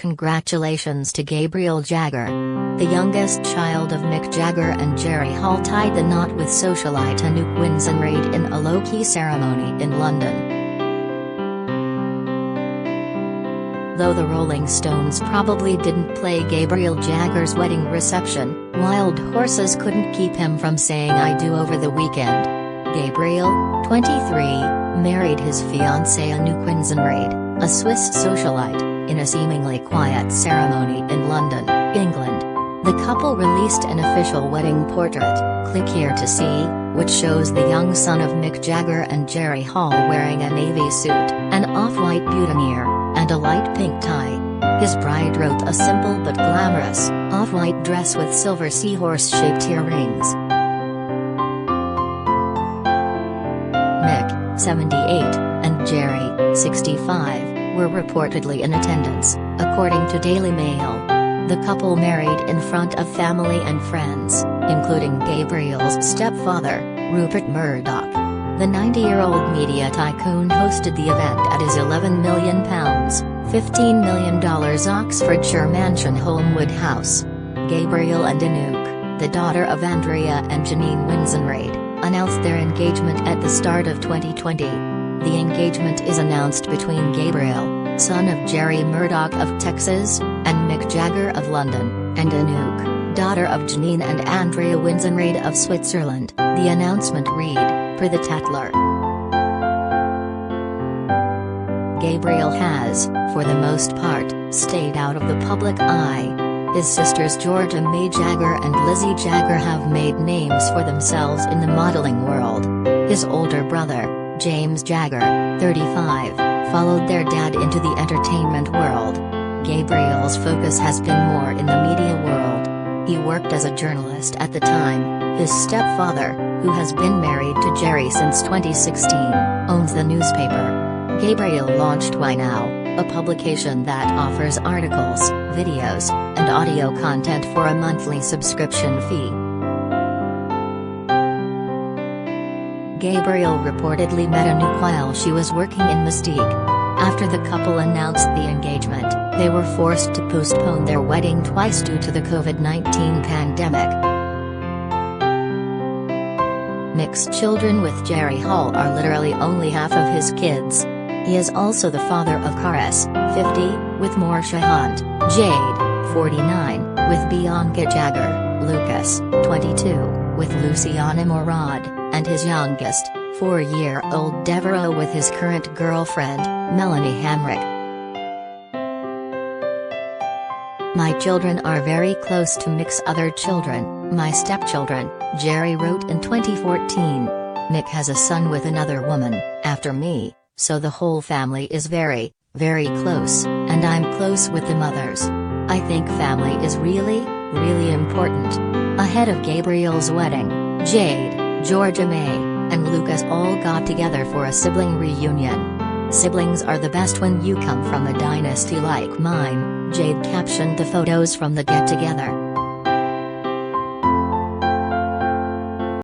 Congratulations to Gabriel Jagger. The youngest child of Mick Jagger and Jerry Hall tied the knot with socialite Anouk Winzenried in a low-key ceremony in London. Though the Rolling Stones probably didn't play Gabriel Jagger's wedding reception, wild horses couldn't keep him from saying "I do" over the weekend. Gabriel, 23, married his fiancée Anouk Winzenried, a Swiss socialite, in a seemingly quiet ceremony in London, England. The couple released an official wedding portrait, click here to see, which shows the young son of Mick Jagger and Jerry Hall wearing a navy suit, an off-white boutonniere, and a light pink tie. His bride wrote a simple but glamorous, off-white dress with silver seahorse-shaped earrings. Mick, 78, and Jerry, 65, were reportedly in attendance, according to Daily Mail. The couple married in front of family and friends, including Gabriel's stepfather, Rupert Murdoch. The 90-year-old media tycoon hosted the event at his £11 million, $15 million Oxfordshire mansion Holmwood House. Gabriel and Anouk, the daughter of Andrea and Janine Winzenried, announced their engagement at the start of 2020. The engagement is announced between Gabriel, son of Jerry Murdoch of Texas, and Mick Jagger of London, and Anouk, daughter of Janine and Andrea Winzenried of Switzerland, the announcement read, per the Tatler. Gabriel has, for the most part, stayed out of the public eye. His sisters Georgia May Jagger and Lizzie Jagger have made names for themselves in the modeling world. His older brother, James Jagger, 35, followed their dad into the entertainment world. Gabriel's focus has been more in the media world. He worked as a journalist at the time. His stepfather, who has been married to Jerry since 2016, owns the newspaper. Gabriel launched Why Now, a publication that offers articles, videos, and audio content for a monthly subscription fee. Gabriel reportedly met Anouk while she was working in Mystique. After the couple announced the engagement, they were forced to postpone their wedding twice due to the COVID-19 pandemic. Mick's children with Jerry Hall are literally only half of his kids. He is also the father of Karis, 50, with Marsha Hunt, Jade, 49, with Bianca Jagger, Lucas, 22, with Luciana Morad, and his youngest, 4-year-old Deborah with his current girlfriend, Melanie Hamrick. My children are very close to Mick's other children, my stepchildren, Jerry wrote in 2014. Mick has a son with another woman, after me, so the whole family is very, very close, and I'm close with the mothers. I think family is really, really important. Ahead of Gabriel's wedding, Jade, Georgia May, and Lucas all got together for a sibling reunion. Siblings are the best when you come from a dynasty like mine, Jade captioned the photos from the get-together.